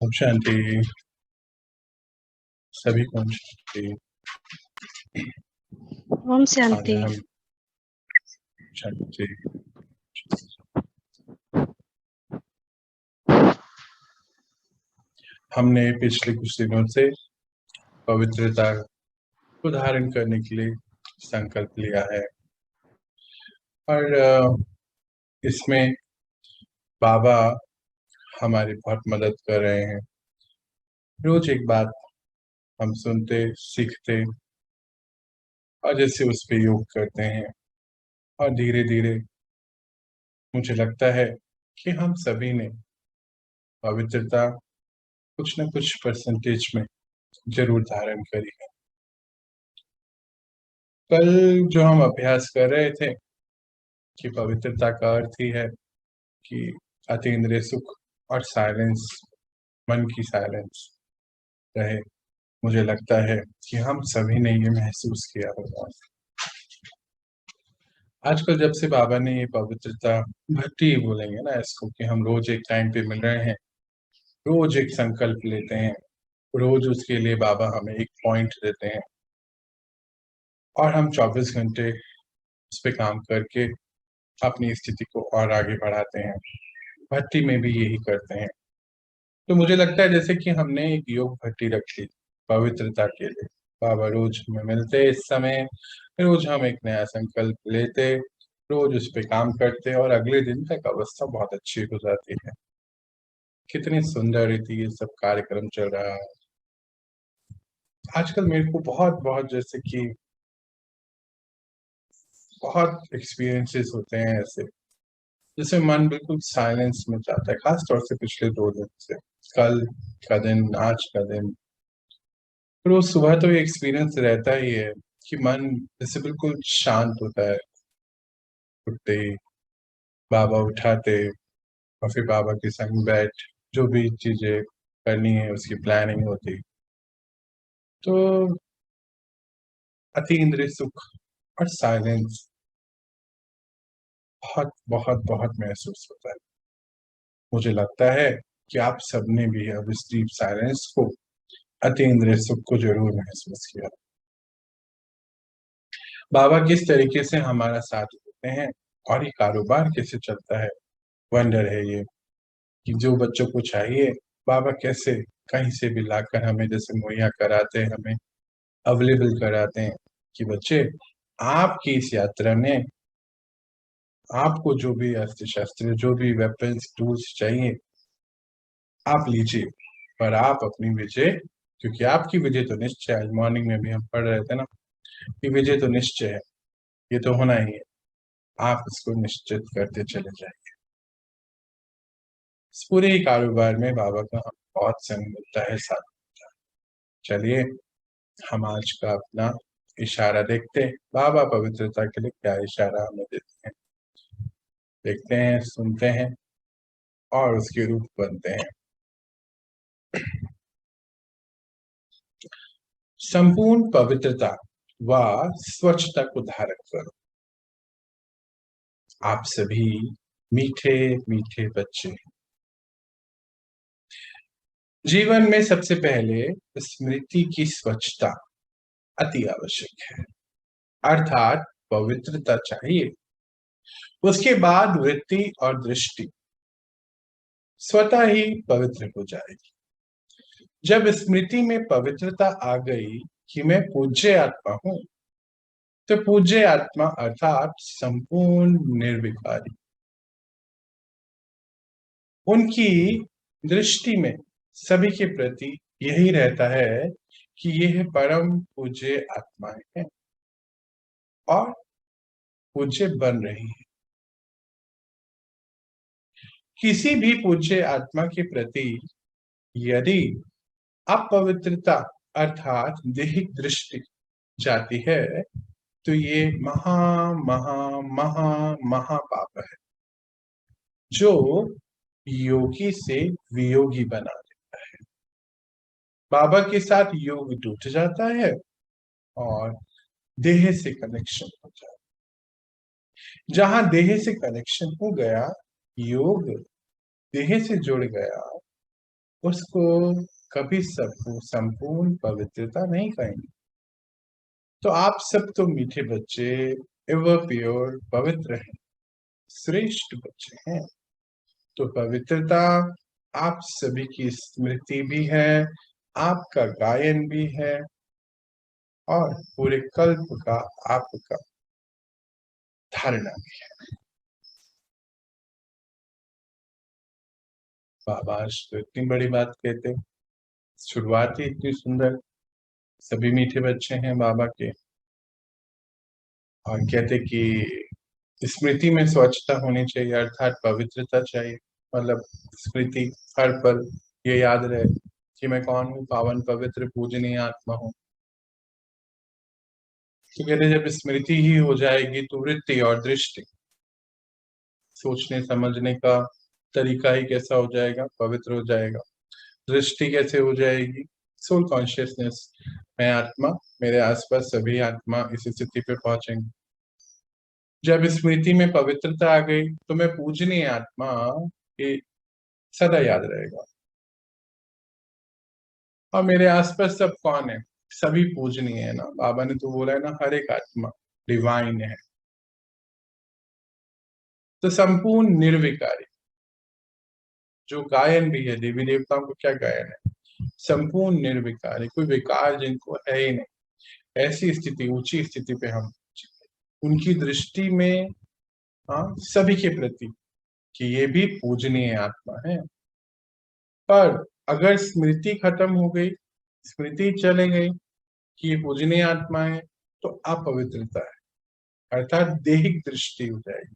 ओम शांति। सभी को ओम शांति। ओम आज शांति। हम शांति हमने पिछले कुछ दिनों से पवित्रता को धारण करने के लिए संकल्प लिया है और इसमें बाबा हमारी बहुत मदद कर रहे हैं। रोज एक बात हम सुनते सीखते और जैसे उस पे योग करते हैं और धीरे धीरे मुझे लगता है कि हम सभी ने पवित्रता कुछ न कुछ परसेंटेज में जरूर धारण करी है। कल जो हम अभ्यास कर रहे थे कि पवित्रता का अर्थ ही है कि अतीन्द्रिय सुख और साइलेंस, मन की साइलेंस रहे। मुझे लगता है कि हम सभी ने ये महसूस किया होगा। आजकल जब से बाबा ने ये पवित्रता भक्ति बोलेंगे ना इसको, कि हम रोज एक टाइम पे मिल रहे हैं, रोज एक संकल्प लेते हैं, रोज उसके लिए बाबा हमें एक पॉइंट देते हैं और हम 24 घंटे उस पर काम करके अपनी स्थिति को और आगे बढ़ाते हैं। भट्टी में भी यही करते हैं। तो मुझे लगता है जैसे कि हमने एक योग भट्टी रख ली पवित्रता के लिए। बाबा रोज हमें मिलते इस समय, रोज हम एक नया संकल्प लेते, रोज उस पर काम करते और अगले दिन तक अवस्था बहुत अच्छी हो जाती है। कितनी सुंदर रीति ये सब कार्यक्रम चल रहा है आजकल। मेरे को बहुत बहुत जैसे कि बहुत एक्सपीरियंसेस होते हैं ऐसे, जैसे मन बिल्कुल साइलेंस में जाता है, खास तौर से पिछले 2 दिन से, कल का दिन, आज का दिन। रोज सुबह तो ये एक्सपीरियंस रहता ही है कि मन जैसे बिल्कुल शांत होता है। उठते ही बाबा उठाते और फिर बाबा के संग बैठ जो भी चीजें करनी है उसकी प्लानिंग होती, तो अतीन्द्रिय सुख और साइलेंस बहुत बहुत बहुत महसूस होता है। मुझे लगता है कि आप सबने भी अब इस डीप साइलेंस को, अतीन्द्रिय सुख को जरूर महसूस किया। बाबा किस तरीके से हमारा साथ देते हैं और ये कारोबार कैसे चलता है, वंडर है ये, कि जो बच्चों को चाहिए बाबा कैसे कहीं से भी लाकर हमें जैसे मुहैया कराते हैं, हमें अवेलेबल कराते हैं कि बच्चे आपकी इस यात्रा में आपको जो भी अस्त्र शस्त्र, जो भी वेपन्स टूल्स चाहिए आप लीजिए, पर आप अपनी विजय, क्योंकि आपकी विजय तो निश्चय है। आज मॉर्निंग में भी हम पढ़ रहे थे ना कि विजय तो निश्चय है, ये तो होना ही है, आप इसको निश्चित करते चले जाइए। इस पूरे ही कारोबार में बाबा का हम बहुत संग मिलता है, साथ मिलता है। चलिए हम आज का अपना इशारा देखते हैं, बाबा पवित्रता के लिए क्या इशारा हमें देते हैं, देखते हैं, सुनते हैं और उसके रूप बनते हैं। संपूर्ण पवित्रता व स्वच्छता को धारण करो। आप सभी मीठे मीठे बच्चे हैं। जीवन में सबसे पहले स्मृति की स्वच्छता अति आवश्यक है, अर्थात पवित्रता चाहिए। उसके बाद वृत्ति और दृष्टि स्वतः ही पवित्र हो जाएगी। जब स्मृति में पवित्रता आ गई कि मैं पूज्य आत्मा हूं, तो पूज्य आत्मा अर्थात संपूर्ण निर्विकारी, उनकी दृष्टि में सभी के प्रति यही रहता है कि यह परम पूज्य आत्माएं हैं और पूज्य बन रही है। किसी भी पूज्य आत्मा के प्रति यदि अपवित्रता अर्थात देहिक दृष्टि जाती है, तो ये महा महा महा महा पाप है, जो योगी से वियोगी बना देता है। बाबा के साथ योग टूट जाता है और देह से कनेक्शन हो जाता है। जहां देह से कनेक्शन हो गया, योग देह से जुड़ गया, उसको कभी सबको संपूर्ण पवित्रता नहीं कहेंगे। तो आप सब तो मीठे बच्चे, एवर प्योर, पवित्र हैं, श्रेष्ठ बच्चे हैं। तो पवित्रता आप सभी की स्मृति भी है, आपका गायन भी है, और पूरे कल्प का आपका धारणा भी है। बाबा आज तो इतनी बड़ी बात कहते, शुरुआत ही इतनी सुंदर, सभी मीठे बच्चे हैं बाबा के, और कहते कि स्मृति में स्वच्छता होनी चाहिए, अर्थात पवित्रता चाहिए। मतलब स्मृति हर पल ये याद रहे कि मैं कौन हूँ, पावन पवित्र पूजनीय आत्मा हूँ। तो कहते जब स्मृति ही हो जाएगी तो वृत्ति और दृष्टि, सोचने समझने का तरीका ही कैसा हो जाएगा, पवित्र हो जाएगा। दृष्टि कैसे हो जाएगी, सोल कॉन्शियसनेस, मैं आत्मा, मेरे आसपास सभी आत्मा इस स्थिति पे पहुंचेंगे। जब स्मृति में पवित्रता आ गई तो मैं पूजनीय आत्मा ये सदा याद रहेगा। और मेरे आसपास सब कौन है, सभी पूजनीय है ना। बाबा ने तो बोला है ना, हर एक आत्मा डिवाइन है। तो संपूर्ण निर्विकारी, जो गायन भी है, देवी देवताओं को क्या गायन है, संपूर्ण निर्विकारी, कोई विकार जिनको है ही नहीं, ऐसी स्थिति, ऊंची स्थिति पे हम उनकी दृष्टि में, हाँ, सभी के प्रति कि ये भी पूजनीय आत्मा है। पर अगर स्मृति खत्म हो गई, स्मृति चले गई कि ये पूजनीय आत्मा है, तो अपवित्रता है, अर्थात देहिक दृष्टि हो जाएगी,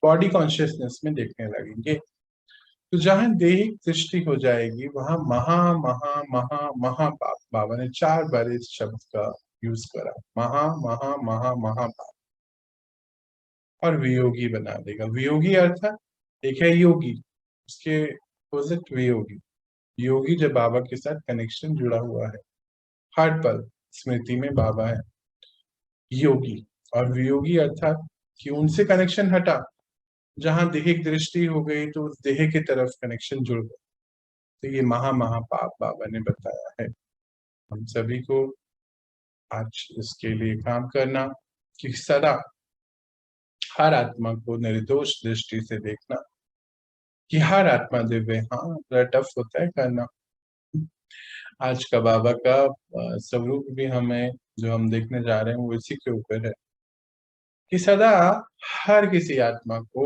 बॉडी कॉन्शियसनेस में देखने लगेंगे। तो जहां देहिक दृष्टि हो जाएगी वहां महा महा महा महापाप, बाबा ने 4 बार इस शब्द का यूज करा, महा महा महा महापाप, और वियोगी बना देगा। वियोगी अर्थात एक है योगी, उसके अपोजिट वियोगी। योगी जब बाबा के साथ कनेक्शन जुड़ा हुआ है, हर पल स्मृति में बाबा है, योगी। और वियोगी अर्थात कि उनसे कनेक्शन हटा, जहां देहिक दृष्टि हो गई तो उस देह की तरफ कनेक्शन जुड़ गया। तो ये महा महापाप बाबा ने बताया है हम सभी को आज इसके लिए काम करना, कि सदा हर आत्मा को निर्दोष दृष्टि से देखना, कि हर आत्मा दिव्य। हाँ, थोड़ा टफ होता है करना। आज का बाबा का स्वरूप भी हमें जो हम देखने जा रहे हैं वो इसी के ऊपर है, कि सदा हर किसी आत्मा को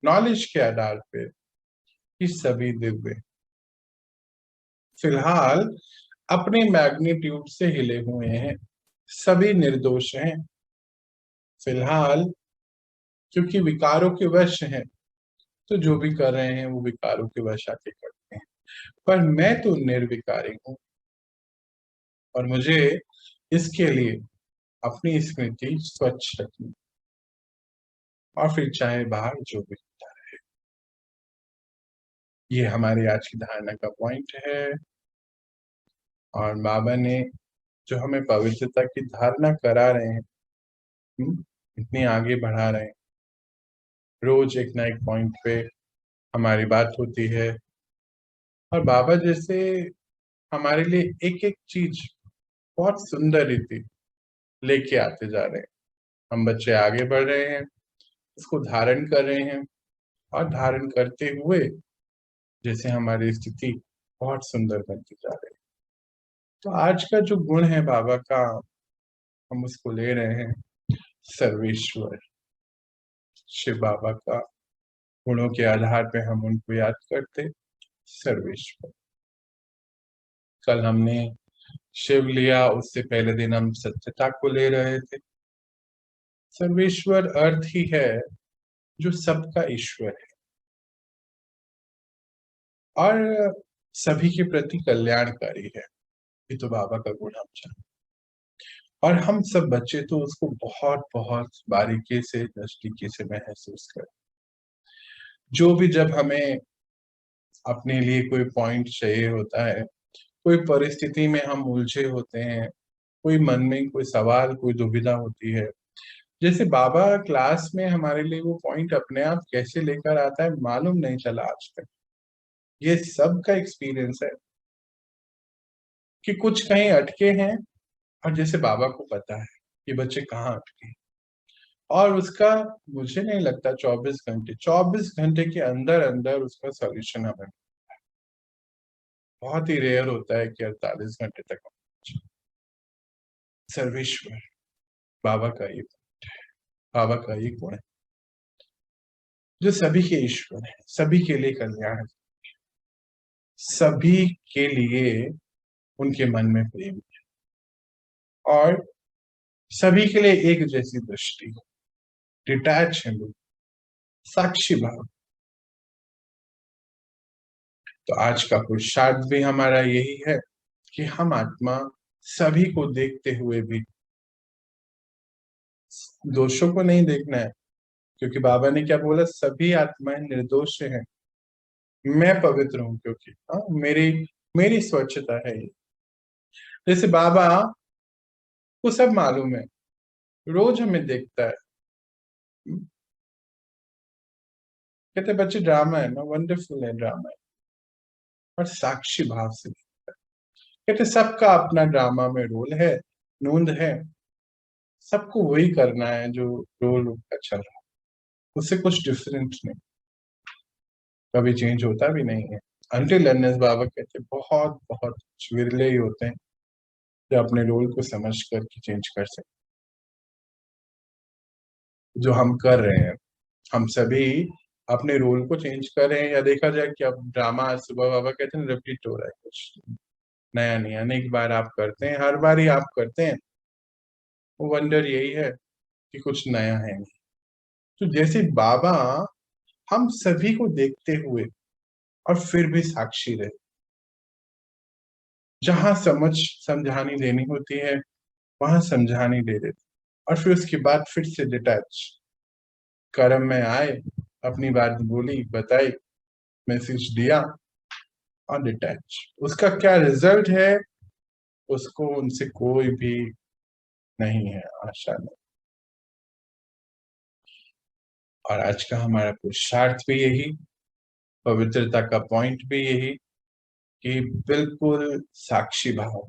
नॉलेज के आधार पे कि सभी दिव्य फिलहाल अपने मैग्नीट्यूड से हिले हुए हैं, सभी निर्दोष हैं फिलहाल, क्योंकि विकारों के वश हैं। तो जो भी कर रहे हैं वो विकारों के वश आके करते हैं, पर मैं तो निर्विकारी हूं, और मुझे इसके लिए अपनी स्मृति स्वच्छ रखनी, और फिर चाहे बाहर जो भी होता रहे। ये हमारी आज की धारणा का पॉइंट है। और बाबा ने जो हमें पवित्रता की धारणा करा रहे हैं, इतनी आगे बढ़ा रहे हैं, रोज एक ना एक पॉइंट पे हमारी बात होती है, और बाबा जैसे हमारे लिए एक एक चीज बहुत सुंदर रीति लेके आते जा रहे हैं। हम बच्चे आगे बढ़ रहे हैं, इसको धारण कर रहे हैं, और धारण करते हुए जैसे हमारी स्थिति बहुत सुंदर बनती जा रही है। तो आज का जो गुण है बाबा का, हम उसको ले रहे हैं सर्वेश्वर। शिव बाबा का गुणों के आधार पे हम उनको याद करते, सर्वेश्वर। कल हमने शिव लिया, उससे पहले दिन हम सत्यता को ले रहे थे। सर्वेश्वर अर्थ ही है जो सबका ईश्वर है, और सभी के प्रति कल्याणकारी है। ये तो बाबा का गुण हम जानते, और हम सब बच्चे तो उसको बहुत बहुत बारीकी से, नजदीकी से महसूस करते। जो भी जब हमें अपने लिए कोई पॉइंट चाहिए होता है, कोई परिस्थिति में हम उलझे होते हैं, कोई मन में कोई सवाल, कोई दुविधा होती है, जैसे बाबा क्लास में हमारे लिए वो पॉइंट अपने आप कैसे लेकर आता है मालूम नहीं चला आज तक। ये सब का एक्सपीरियंस है कि कुछ कहीं अटके हैं, और जैसे बाबा को पता है कि बच्चे कहाँ अटके हैं, और उसका मुझे नहीं लगता 24 घंटे के अंदर अंदर उसका सॉल्यूशन हमें, बहुत ही रेयर होता है कि 48 घंटे तक हम पहुंचे। सर्वेश्वर बाबा का ये बाबा का ये गुण है, जो सभी के ईश्वर है, सभी के लिए कल्याण है, सभी के लिए उनके मन में प्रेम है, और सभी के लिए एक जैसी दृष्टि, डिटैच है लोग, साक्षी भाव। तो आज का पुरुषार्थ भी हमारा यही है कि हम आत्मा सभी को देखते हुए भी दोषों को नहीं देखना है, क्योंकि बाबा ने क्या बोला, सभी आत्माएं निर्दोष हैं, मैं पवित्र हूं, क्योंकि मेरी मेरी स्वच्छता है ये। जैसे बाबा को सब मालूम है, रोज हमें देखता है, कहते बच्चे ड्रामा है ना, वंडरफुल है ड्रामा है, और साक्षी भाव से कहते सबका अपना ड्रामा में रोल है, नूंद है, सबको वही करना है जो रोल उनका चल रहा है, उससे कुछ डिफरेंट नहीं, कभी चेंज होता भी नहीं है। अनटिल अनलेस बाबा कहते बहुत बहुत विरले ही होते हैं जो अपने रोल को समझ करके चेंज कर सकते, जो हम कर रहे हैं। हम सभी अपने रोल को चेंज कर रहे हैं, या देखा जाए कि अब ड्रामा आज सुबह बाबा कहते हैं रिपीट हो रहा है, कुछ नया नहीं, अनेक बार आप करते हैं, हर बार ही आप करते हैं, वो वंडर यही है कि कुछ नया है नहीं। तो जैसे बाबा हम सभी को देखते हुए और फिर भी साक्षी रहे, जहां समझानी देनी होती है वहां समझानी दे देते, और फिर उसके बाद फिर से डिटैच, कर्म में आए, अपनी बात बोली, बताई, मैसेज दिया, और डिटैच। उसका क्या रिजल्ट है उसको उनसे कोई भी नहीं है, आशा नहीं। और आज का हमारा पुरुषार्थ भी यही, पवित्रता का पॉइंट भी यही, कि बिल्कुल साक्षी भाव,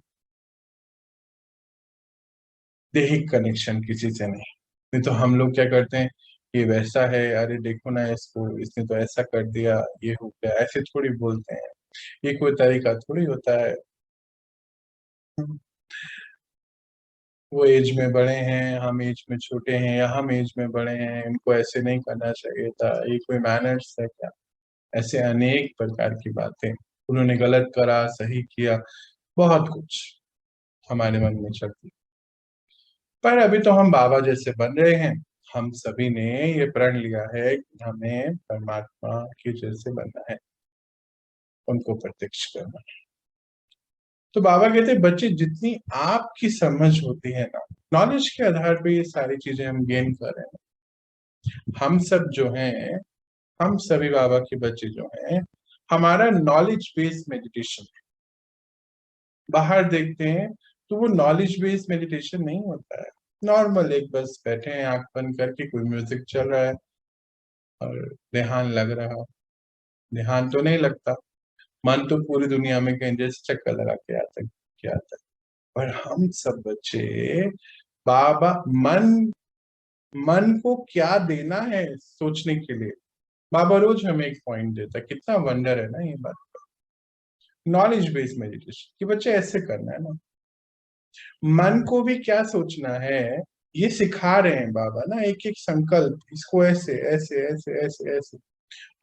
देहिक कनेक्शन किसी से नहीं तो हम लोग क्या करते हैं, ये वैसा है, अरे देखो ना इसको, इसने तो ऐसा कर दिया, ये हो गया, ऐसे थोड़ी बोलते हैं, ये कोई तरीका थोड़ी होता है। वो एज में बड़े हैं, हम एज में छोटे हैं, या हम एज में बड़े हैं, इनको ऐसे नहीं करना चाहिए था, ये कोई मैनर्स है क्या? ऐसे अनेक प्रकार की बातें, उन्होंने गलत करा, सही किया, बहुत कुछ हमारे मन में चलती। पर अभी तो हम बाबा जैसे बन रहे हैं, हम सभी ने ये प्रण लिया है कि हमें परमात्मा के जैसे बनना है, उनको प्रत्यक्ष करना है। तो बाबा कहते हैं बच्चे जितनी आपकी समझ होती है ना, नॉलेज के आधार पे ये सारी चीजें हम गेन कर रहे हैं। हम सब जो हैं, हम सभी बाबा के बच्चे जो हैं, हमारा नॉलेज बेस्ड मेडिटेशन, बाहर देखते हैं तो वो नॉलेज बेस्ड मेडिटेशन नहीं होता है, नॉर्मल एक बस बैठे हैं आंख बंद करके, कोई म्यूजिक चल रहा है और ध्यान लग रहा, ध्यान तो नहीं लगता, मन तो पूरी दुनिया में कहीं जैसे चक्कर लगा के आता क्या आता है। पर हम सब बच्चे बाबा, मन मन को क्या देना है सोचने के लिए, बाबा रोज हमें एक पॉइंट देता है, कितना वंडर है ना ये बात। नॉलेज बेस्ड मेडिटेशन कि बच्चे ऐसे करना है ना, मन को भी क्या सोचना है ये सिखा रहे हैं बाबा ना, एक एक संकल्प, इसको ऐसे ऐसे ऐसे ऐसे ऐसे,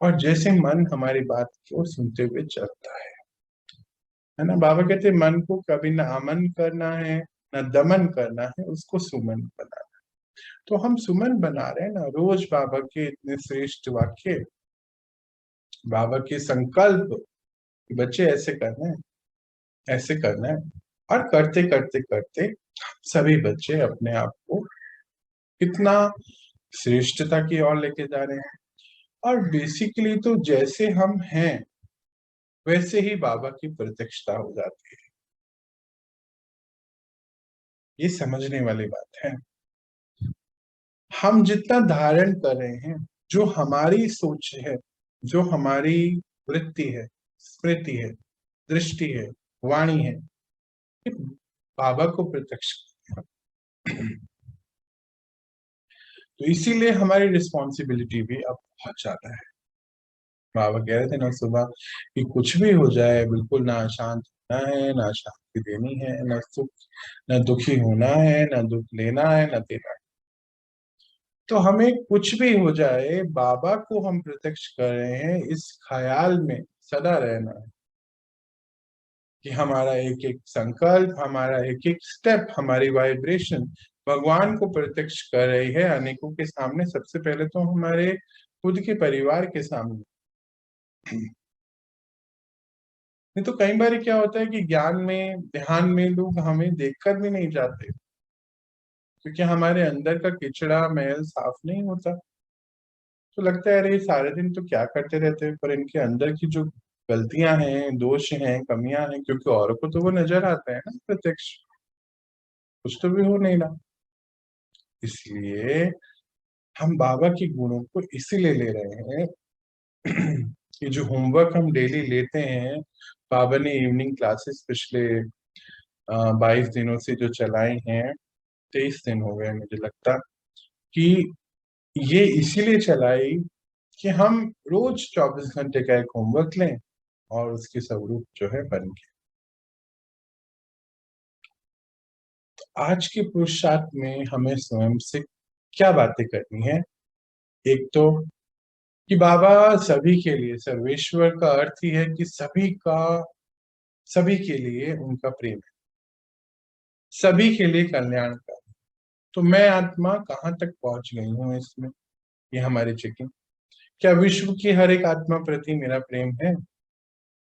और जैसे मन हमारी बात को सुनते हुए चलता है ना। बाबा कहते हैं मन को कभी ना अमन करना है ना दमन करना है, उसको सुमन बनाना। तो हम सुमन बना रहे हैं ना रोज, बाबा के इतने श्रेष्ठ वाक्य, बाबा के संकल्प, बच्चे ऐसे करना है, ऐसे करना है, और करते करते करते सभी बच्चे अपने आप को कितना श्रेष्ठता की ओर लेके जा रहे हैं। और बेसिकली तो जैसे हम हैं वैसे ही बाबा की प्रत्यक्षता हो जाती है, ये समझने वाली बात है। हम जितना धारण कर रहे हैं, जो हमारी सोच है, जो हमारी वृत्ति है, स्मृति है, दृष्टि है, वाणी है, ये बाबा को प्रत्यक्ष करते हैं। तो इसीलिए हमारी रिस्पॉन्सिबिलिटी भी अब बहुत ज्यादा है। बाबा कह रहे थे ना सुबह कि कुछ भी हो जाए, बिल्कुल ना अशांत होना है, ना शांति देनी है, ना सुख, ना दुखी होना है, ना दुख लेना है, ना देना है। तो हमें कुछ भी हो जाए, बाबा को हम प्रत्यक्ष कर रहे हैं, इस ख्याल में सदा रहना है कि हमारा एक एक संकल्प, हमारा एक एक स्टेप, हमारी वाइब्रेशन भगवान को प्रत्यक्ष कर रही है अनेकों के सामने, सबसे पहले तो हमारे खुद के परिवार के सामने। नहीं तो कई बार क्या होता है कि ज्ञान में, ध्यान में लोग हमें देखकर भी नहीं जाते, क्योंकि हमारे अंदर का किचड़ा मैल साफ नहीं होता। तो लगता है अरे सारे दिन तो क्या करते रहते हैं, पर इनके अंदर की जो गलतियां हैं, दोष हैं, कमियां हैं, क्योंकि औरों को तो वो नजर आता है ना प्रत्यक्ष, कुछ तो भी हो नहीं रहा। इसलिए हम बाबा के गुणों को इसीलिए ले रहे हैं कि जो होमवर्क हम डेली लेते हैं, बाबा ने इवनिंग क्लासेस पिछले 22 दिनों से जो चलाई हैं, 23 दिन हो गए मुझे लगता, कि ये इसीलिए चलाई कि हम रोज 24 घंटे का एक होमवर्क लें और उसके स्वरूप जो है बन के आज के पुरुषार्थ में हमें स्वयं से क्या बातें करनी है। एक तो कि बाबा सभी के लिए, सर्वेश्वर का अर्थ ही है कि सभी का, सभी के लिए उनका प्रेम है, सभी के लिए कल्याण का। तो मैं आत्मा कहाँ तक पहुंच गई हूँ इसमें, ये हमारी चेकिंग। क्या विश्व की हर एक आत्मा प्रति मेरा प्रेम है?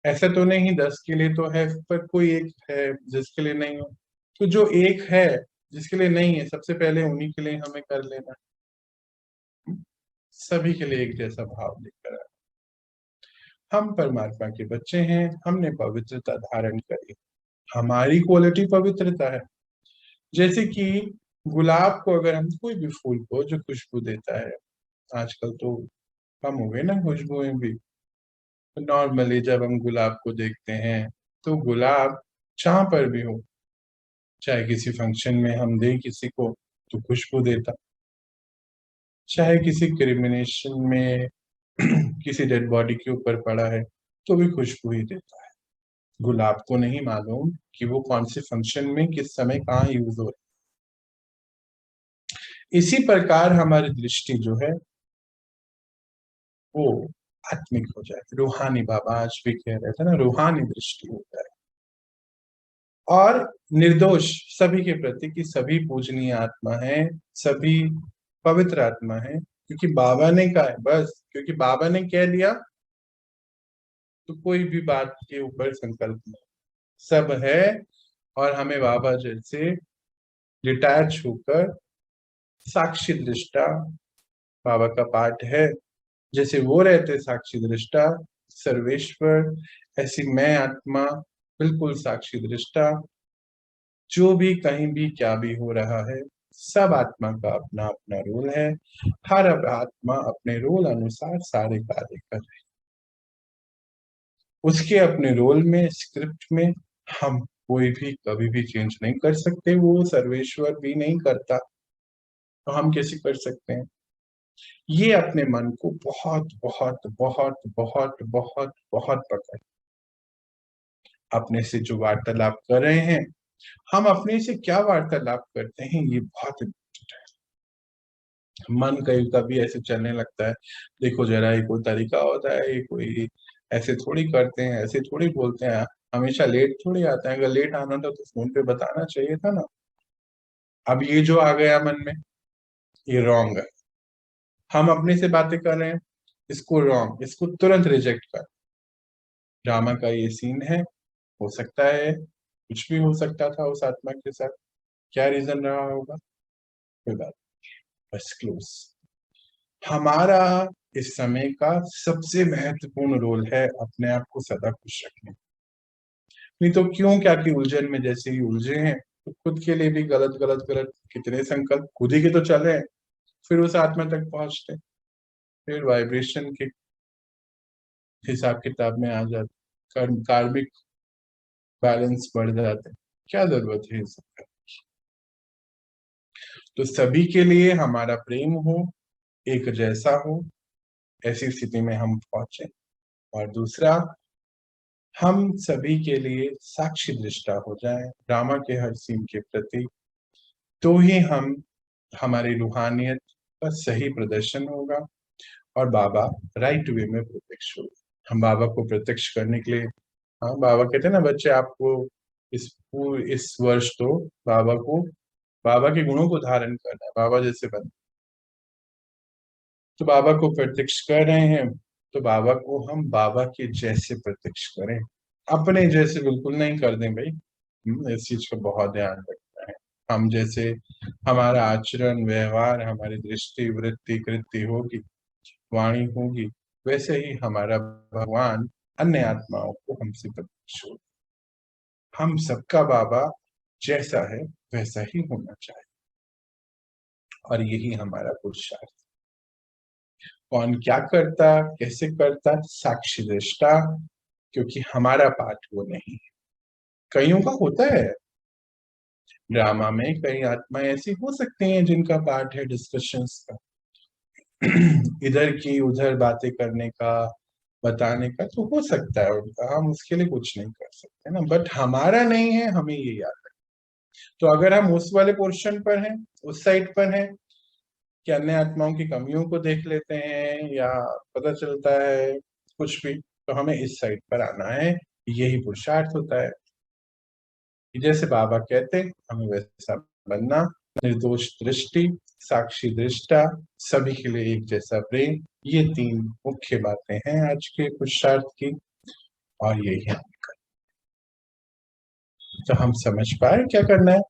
ऐसा तो नहीं 10 के लिए तो है, पर कोई एक है जिसके लिए नहीं हो। तो जो एक है जिसके लिए नहीं है, सबसे पहले उन्हीं के लिए हमें कर लेना है। सभी के लिए एक जैसा भाव लेकर आए। हम परमात्मा के बच्चे हैं, हमने पवित्रता धारण करी, हमारी क्वालिटी पवित्रता है। जैसे कि गुलाब को, अगर हम कोई भी फूल को जो खुशबू देता है, आजकल तो कम हो गई ना खुशबुएं भी, तो नॉर्मली जब हम गुलाब को देखते हैं तो गुलाब जहां पर भी हो, चाहे किसी फंक्शन में हम दें किसी को तो खुशबू देता, चाहे किसी क्रिमिनेशन में किसी डेड बॉडी के ऊपर पड़ा है तो भी खुशबू ही देता है। गुलाब को नहीं मालूम कि वो कौन से फंक्शन में किस समय कहाँ यूज हो रहा है। इसी प्रकार हमारी दृष्टि जो है वो आत्मिक हो जाए, रूहानी, बाबा आज भी कह रहे थे ना, रूहानी दृष्टि हो जाए और निर्दोष सभी के प्रति, कि सभी पूजनीय आत्मा है, सभी पवित्र आत्मा है, क्योंकि बाबा ने कहा है, बस क्योंकि बाबा ने कह दिया तो कोई भी बात के ऊपर संकल्प नहीं, सब है। और हमें बाबा जैसे डिटैच होकर साक्षी दृष्टा, बाबा का पाठ है, जैसे वो रहते साक्षी दृष्टा सर्वेश्वर, ऐसी मैं आत्मा बिल्कुल साक्षी दृष्टा। जो भी कहीं भी क्या भी हो रहा है, सब आत्मा का अपना अपना रोल है, हर आत्मा अपने रोल अनुसार सारे कार्य कर रही है। उसके अपने रोल में, स्क्रिप्ट में हम कोई भी कभी भी चेंज नहीं कर सकते, वो सर्वेश्वर भी नहीं करता, तो हम कैसे कर सकते हैं। ये अपने मन को बहुत बहुत बहुत बहुत बहुत बहुत पकड़, अपने से जो वार्तालाप कर रहे हैं, हम अपने से क्या वार्तालाप करते हैं, ये बहुत important है। मन कहीं कभी ऐसे चलने लगता है, देखो जरा ये कोई तरीका होता है, ये कोई ऐसे थोड़ी करते हैं, ऐसे थोड़ी बोलते हैं, हमेशा लेट थोड़ी आता है, अगर लेट आना था तो फोन पे बताना चाहिए था ना। अब ये जो आ गया मन में, ये रॉन्ग है, हम अपने से बातें कर रहे हैं, इसको रॉन्ग, इसको तुरंत रिजेक्ट कर। ड्रामा का ये सीन है, हो सकता है कुछ भी हो सकता था उस आत्मा के साथ, क्या रीजन रहा होगा, कोई बात, बस क्लोज। हमारा इस समय का सबसे महत्वपूर्ण रोल है अपने आप को सदा खुश रखने। नहीं तो क्यों क्या की उलझन में जैसे ही उलझे हैं, तो खुद के लिए भी गलत गलत गलत कितने संकल्प खुद ही के तो चले हैं, फिर उस आत्मा तक पहुंचते, फिर वाइब्रेशन के हिसाब किताब में आ जाते। कार्मिक बैलेंस बढ़ जाते हैं। क्या जरूरत है इस सब? तो सभी के लिए हमारा प्रेम हो, एक जैसा हो, ऐसी स्थिति में हम पहुंचे। और दूसरा, हम सभी के लिए साक्षी दृष्टा हो जाएं ड्रामा के हर सीन के प्रति, तो ही हम हमारी रूहानियत का सही प्रदर्शन होगा और बाबा राइट वे में प्रत्यक्ष होगा। हम बाबा को प्रत्यक्ष करने के लिए, हाँ, बाबा कहते हैं ना बच्चे आपको इस वर्ष तो बाबा के गुणों को धारण करना है, बाबा जैसे बन। तो बाबा को प्रत्यक्ष कर रहे हैं, तो बाबा को हम बाबा के जैसे प्रत्यक्ष करें, अपने जैसे बिल्कुल नहीं कर दें भाई। इस चीज का बहुत ध्यान रखना है। हम जैसे हमारा आचरण व्यवहार, हमारी दृष्टि वृत्ति कृति होगी, वाणी होगी, वैसे ही हमारा भगवान अन्य आत्माओं को हमसे प्रत्यक्ष होगा। हम सबका बाबा जैसा है वैसा ही होना चाहिए, और यही हमारा पुरुषार्थ। कौन क्या करता, कैसे करता, साक्षी दृष्टा, क्योंकि हमारा पाठ वो नहीं है। कईयों का होता है ड्रामा में, कई आत्माएं ऐसी हो सकती हैं जिनका पार्ट है डिस्कशंस का, इधर की उधर बातें करने का, बताने का, तो हो सकता है उनका, हम उसके लिए कुछ नहीं कर सकते ना। बट हमारा नहीं है, हमें ये याद है। तो अगर हम उस वाले पोर्शन पर हैं, उस साइड पर हैं कि अन्य आत्माओं की कमियों को देख लेते हैं या पता चलता है कुछ भी, तो हमें इस साइड पर आना है। यही पुरुषार्थ होता है कि जैसे बाबा कहते हैं हमें वैसा बनना, निर्दोष दृष्टि, साक्षी दृष्टा, सभी के लिए एक जैसा प्रेम, ये तीन मुख्य बातें हैं आज के पुरुषार्थ की, और यही है। तो हम समझ पाए क्या करना है?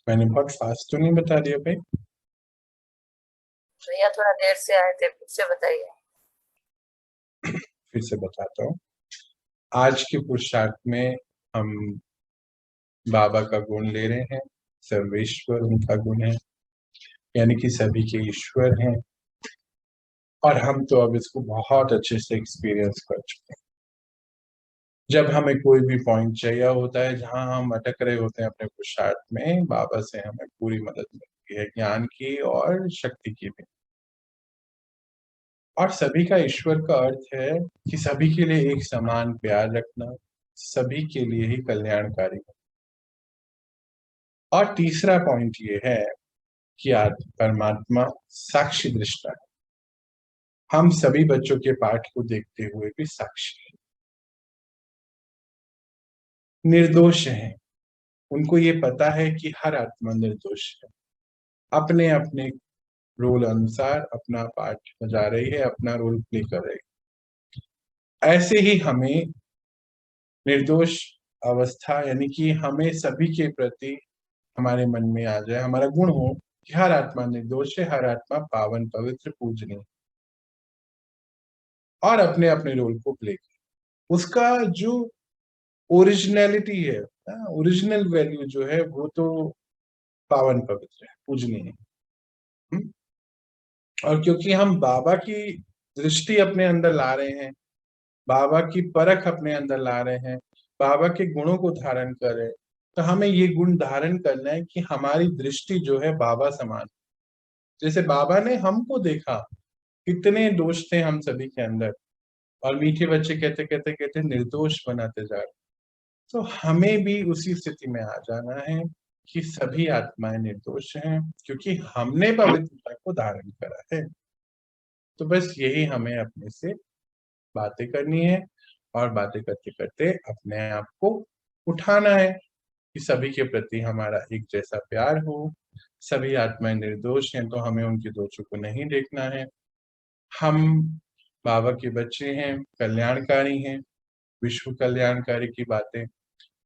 मैंने बहुत फास्ट तो नहीं बता दिया भाई? भैया थोड़ा देर से आए थे, फिर से बताइए। फिर से बताता हूँ। आज के पुरुषार्थ में हम बाबा का गुण ले रहे हैं, सर्वेश्वर उनका गुण है, यानी कि सभी के ईश्वर हैं, और हम तो अब इसको बहुत अच्छे से एक्सपीरियंस कर चुके हैं। जब हमें कोई भी पॉइंट चाहिए होता है जहां हम अटक रहे होते हैं अपने पुरुषार्थ में, बाबा से हमें पूरी मदद मिलती है, ज्ञान की और शक्ति की भी। और सभी का ईश्वर का अर्थ है कि सभी के लिए एक समान प्यार रखना, सभी के लिए ही कल्याणकारी। और तीसरा पॉइंट ये है कि आज परमात्मा साक्षी दृष्टा है, हम सभी बच्चों के पाठ को देखते हुए भी साक्षी है, निर्दोष हैं। उनको ये पता है कि हर आत्मा निर्दोष है, अपने अपने रोल अनुसार अपना पाठ बजा रही है, अपना रोल प्ले कर रही है। ऐसे ही हमें निर्दोष अवस्था, यानी कि हमें सभी के प्रति हमारे मन में आ जाए, हमारा गुण हो कि हर आत्मा निर्दोष है, हर आत्मा पावन पवित्र पूजनीय, और अपने अपने रोल को प्ले करे। उसका जो ओरिजिनलिटी है, ओरिजिनल वैल्यू जो है, वो तो पावन पवित्र है, पूजनीय है। और क्योंकि हम बाबा की दृष्टि अपने अंदर ला रहे हैं, बाबा की परख अपने अंदर ला रहे हैं, बाबा के गुणों को धारण कर रहे हैं, तो हमें ये गुण धारण करना है कि हमारी दृष्टि जो है बाबा समान। जैसे बाबा ने हमको देखा, कितने दोष थे हम सभी के अंदर, और मीठे बच्चे कहते कहते कहते निर्दोष बनाते जा रहे। तो हमें भी उसी स्थिति में आ जाना है कि सभी आत्माएं निर्दोष हैं, क्योंकि हमने पवित्रता को धारण करा है। तो बस यही हमें अपने से बातें करनी है, और बातें करते करते अपने आप को उठाना है कि सभी के प्रति हमारा एक जैसा प्यार हो। सभी आत्माएं निर्दोष हैं, तो हमें उनके दोषों को नहीं देखना है। हम बाबा के बच्चे हैं, कल्याणकारी हैं, विश्व कल्याणकारी की बातें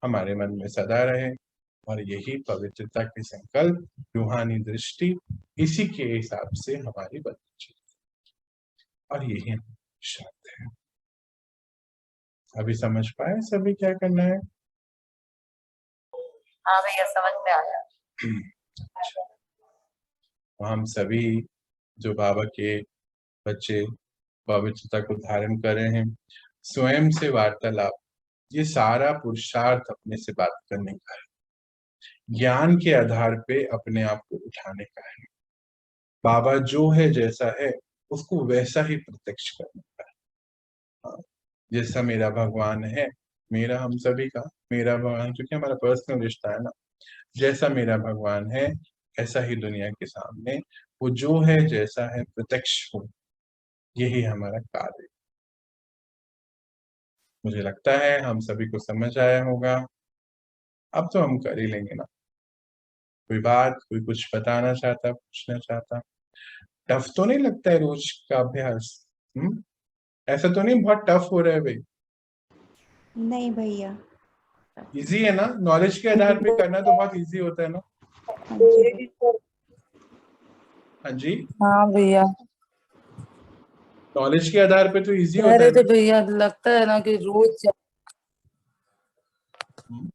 हमारे मन में सदा रहे, और यही पवित्रता के संकल्प, रूहानी दृष्टि, इसी के हिसाब से हमारी बननी चाहिए, और यही शांत है। अभी समझ पाए सभी क्या करना है? हाँ भैया, समझ में आया। हम सभी जो बाबा के बच्चे पवित्रता को धारण कर रहे हैं, स्वयं से वार्तालाप, ये सारा पुरुषार्थ अपने से बात करने का है, ज्ञान के आधार पे अपने आप को उठाने का है, बाबा जो है जैसा है उसको वैसा ही प्रत्यक्ष करने का है। हाँ, जैसा मेरा भगवान है, मेरा हम सभी का, मेरा भगवान क्योंकि हमारा पर्सनल रिश्ता है ना, जैसा मेरा भगवान है ऐसा ही दुनिया के सामने वो जो है जैसा है प्रत्यक्ष हो, यही हमारा कार्य है। मुझे लगता है हम सभी को समझ आया होगा। अब तो हम कर ही लेंगे ना। कोई बात, कोई कुछ बताना चाहता, पूछना चाहता? टफ तो नहीं लगता है रोज का अभ्यास? ऐसा तो नहीं बहुत टफ हो रहा है भाई? नहीं भैया, इजी है ना? नॉलेज के आधार पे करना तो बहुत इजी होता है ना? हाँ जी हाँ जी, हाँ भैया, नॉलेज के आधार पे तो इजी कह होता रहे है थे ना? भैया, लगता है ना कि रोज हम्म,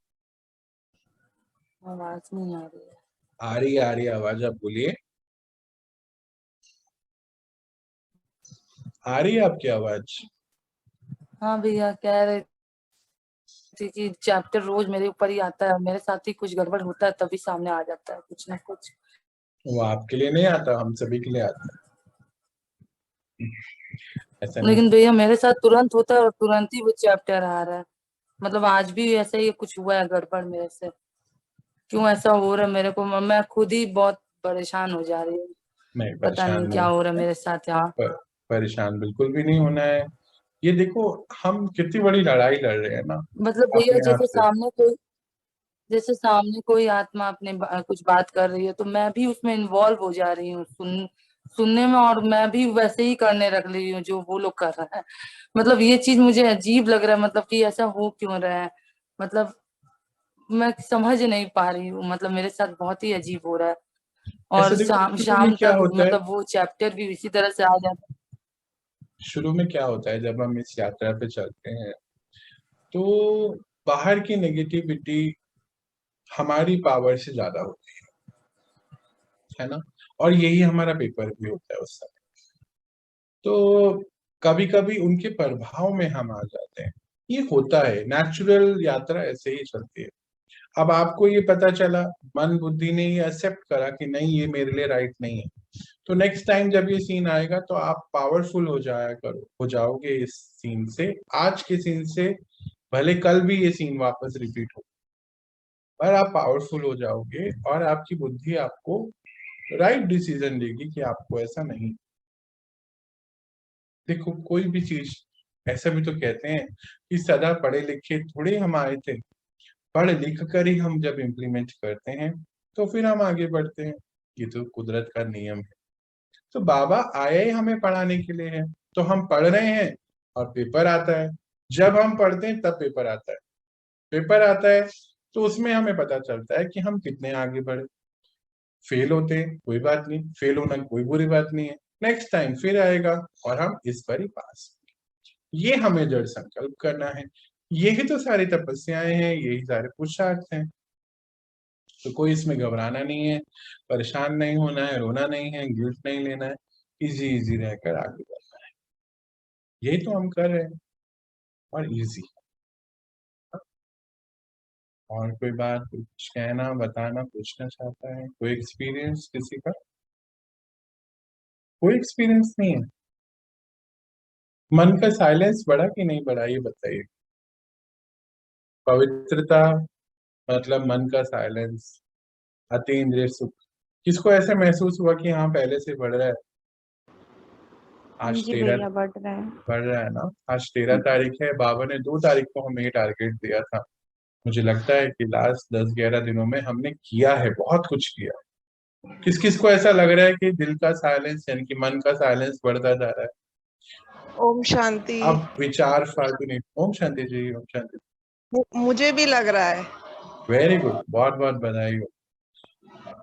आवाज नहीं आ रही है। आ रही है आवाज, आप बोलिए। आ रही है आपकी आवाज? हाँ भैया, कह रहे थे कि चैप्टर रोज मेरे ऊपर ही आता है, मेरे साथ ही कुछ गड़बड़ होता है तभी सामने आ जाता है कुछ ना कुछ। वो आपके लिए नहीं आता, हम सभी के लिए आता है। ऐसा नहीं। लेकिन भैया मेरे साथ तुरंत होता है और तुरंत ही वो चैप्टर आ रहा है। मतलब आज भी ऐसा ही कुछ हुआ है गड़बड़ मेरे से। क्यों ऐसा हो रहा है मेरे को, मैं खुद ही बहुत परेशान हो जा रही हूँ। नहीं, पता परेशान नहीं नहीं क्या हो रहा है होना मेरे साथ यहाँ। है। परेशान बिल्कुल भी नहीं होना है। ये देखो, हम कितनी बड़ी लड़ाई लड़ रहे हैं ना मतलब भैया अपने आप से। जैसे सामने कोई आत्मा अपने कुछ बात कर रही है तो मैं भी उसमें इन्वॉल्व हो जा रही हूँ सुनने में, और मैं भी वैसे ही करने लग रही हूँ जो वो लोग कर रहे हैं। मतलब ये चीज मुझे अजीब लग रहा है, मतलब कि ऐसा हो क्यों रहा है। मतलब मैं समझ नहीं पा रही हूँ, मतलब मेरे साथ बहुत ही अजीब हो रहा है। ऐसे और देखो, शाम शुरू में शाम क्या तक होता है, मतलब वो चैप्टर भी इसी तरह से आ जाता है। शुरू में क्या होता है जब हम इस यात्रा पे चलते हैं, तो बाहर की नेगेटिविटी हमारी पावर से ज्यादा होती है ना? और यही हमारा पेपर भी होता है उस समय। तो कभी कभी उनके प्रभाव में हम आ जाते हैं। ये होता है, नेचुरल यात्रा ऐसे ही चलती है। अब आपको ये पता चला, मन बुद्धि ने ये एक्सेप्ट करा कि नहीं, ये मेरे लिए राइट नहीं है, तो नेक्स्ट टाइम जब ये सीन आएगा तो आप पावरफुल हो जाओगे इस सीन से, आज के सीन से। भले कल भी ये सीन वापस रिपीट हो, पर आप पावरफुल हो जाओगे और आपकी बुद्धि आपको राइट डिसीजन देगी कि आपको ऐसा नहीं। देखो, कोई भी चीज, ऐसा भी तो कहते हैं कि सदा पढ़े लिखे थोड़े हम आए थे, पढ़ लिख कर ही हम जब इम्प्लीमेंट करते हैं तो फिर हम आगे बढ़ते हैं। ये तो कुदरत का नियम है। तो बाबा आए ही हमें पढ़ाने के लिए है, तो हम पढ़ रहे हैं और पेपर आता है। जब हम पढ़ते हैं तब पेपर आता है। पेपर आता है तो उसमें हमें पता चलता है कि हम कितने आगे बढ़े। फेल होते हैं, कोई बात नहीं, फेल होना कोई बुरी बात नहीं है, नेक्स्ट टाइम फिर आएगा और हम इस बार ही पास। ये हमें दृढ़ संकल्प करना है। यही तो सारी तपस्याएं हैं, यही सारे पुरुषार्थ हैं। तो कोई इसमें घबराना नहीं है, परेशान नहीं होना है, रोना नहीं है, गिल्ट नहीं लेना है, इजी इजी रहकर आगे बढ़ना है। यही तो हम कर रहे हैं, और इजी। और कोई बात, कुछ कहना, बताना, पूछना चाहता है? कोई एक्सपीरियंस किसी का? कोई एक्सपीरियंस नहीं है? मन का साइलेंस बढ़ा कि नहीं बढ़ा, ये बताइए। पवित्रता मतलब मन का साइलेंस, अतीन्द्रिय सुख, किसको ऐसे महसूस हुआ कि हाँ पहले से बढ़ रहा है? हाँ आज जी तेरह भैया, बढ़ रहा है। बढ़ रहा है ना? आज 13 तारीख है, बाबा ने 2 तारीख को हमें ये टारगेट दिया था। मुझे लगता है कि लास्ट 10-11 दिनों में हमने किया है, बहुत कुछ किया। किस किस को ऐसा लग रहा है कि दिल का साइलेंस यानी कि मन का साइलेंस बढ़ता जा रहा है? ओम शांति। अब विचार फालतू नहीं। ओम शांति जी, ओम शांति। मुझे भी लग रहा है। वेरी गुड, बहुत बहुत बधाई हो।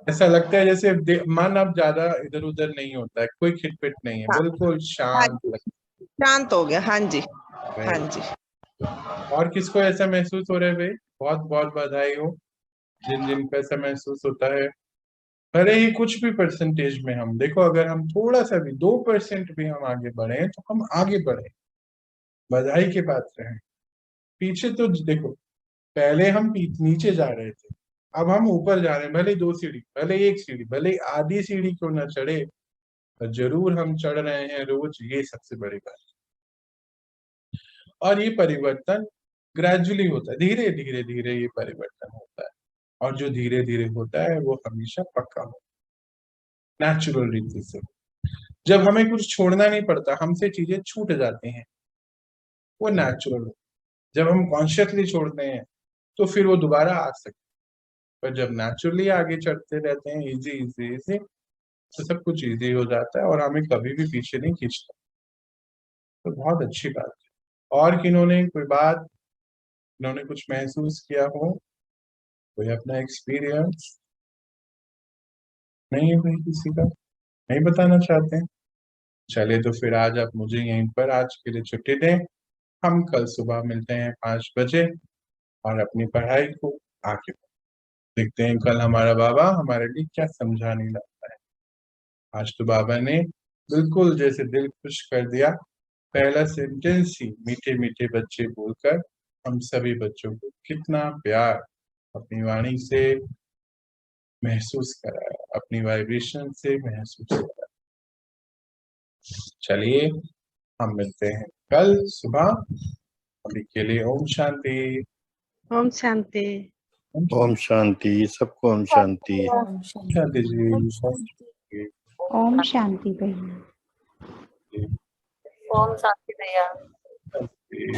ऐसा लगता है जैसे मन अब ज्यादा इधर उधर नहीं होता है, कोई खिटपिट नहीं है, हाँ, बिल्कुल हाँ शांत जी, लगता शांत हो गया। हाँ जी, है। हाँ जी। और किसको ऐसा महसूस हो रहा है भाई? बहुत बहुत बधाई हो जिन जिन को ऐसा महसूस होता है। भले ही कुछ भी परसेंटेज में हम देखो, अगर हम थोड़ा सा भी 2% भी हम आगे बढ़े तो हम आगे बढ़े, बधाई की बात है। पीछे तो देखो, पहले हम नीचे जा रहे थे, अब हम ऊपर जा रहे हैं, भले 2 सीढ़ी, भले 1 सीढ़ी, भले आधी सीढ़ी क्यों ना चढ़े, पर जरूर हम चढ़ रहे हैं रोज, ये सबसे बड़ी बात। और ये परिवर्तन ग्रेजुअली होता है, धीरे धीरे धीरे ये परिवर्तन होता है, और जो धीरे धीरे होता है वो हमेशा पक्का होता है, नेचुरल रीति से। जब हमें कुछ छोड़ना नहीं पड़ता, हमसे चीजें छूट जाती हैं, वो नेचुरल। जब हम कॉन्शियसली छोड़ते हैं तो फिर वो दोबारा आ सकते हैं, पर जब नेचुरली आगे चढ़ते रहते हैं इजी इजी इजी, तो सब कुछ इजी हो जाता है और हमें कभी भी पीछे नहीं खींचता। तो बहुत अच्छी बात है। और किन्होंने कोई बात, इन्होंने कुछ महसूस किया हो, कोई अपना एक्सपीरियंस? नहीं है भाई किसी का, नहीं बताना चाहते हैं? चलिए, तो फिर आज आप मुझे यहीं पर आज के लिए छुट्टी दें। हम कल सुबह मिलते हैं 5 बजे और अपनी पढ़ाई को आगे देखते हैं कल हमारा बाबा हमारे लिए क्या समझाने लगता है। आज तो बाबा ने बिल्कुल जैसे दिल खुश कर दिया, पहला सेंटेंस ही मीठे मीठे बच्चे बोलकर हम सभी बच्चों को कितना प्यार अपनी वाणी से महसूस कराया, अपनी वाइब्रेशन से महसूस कराया। चलिए, हम मिलते हैं कल सुबह। अभी के लिए ओम शांति। ओम शांति। ओम शांति, सबको ओम शांति। ओम शांति। शांति जी। ओम शांति भैया। ओम शांति भैया। शांति।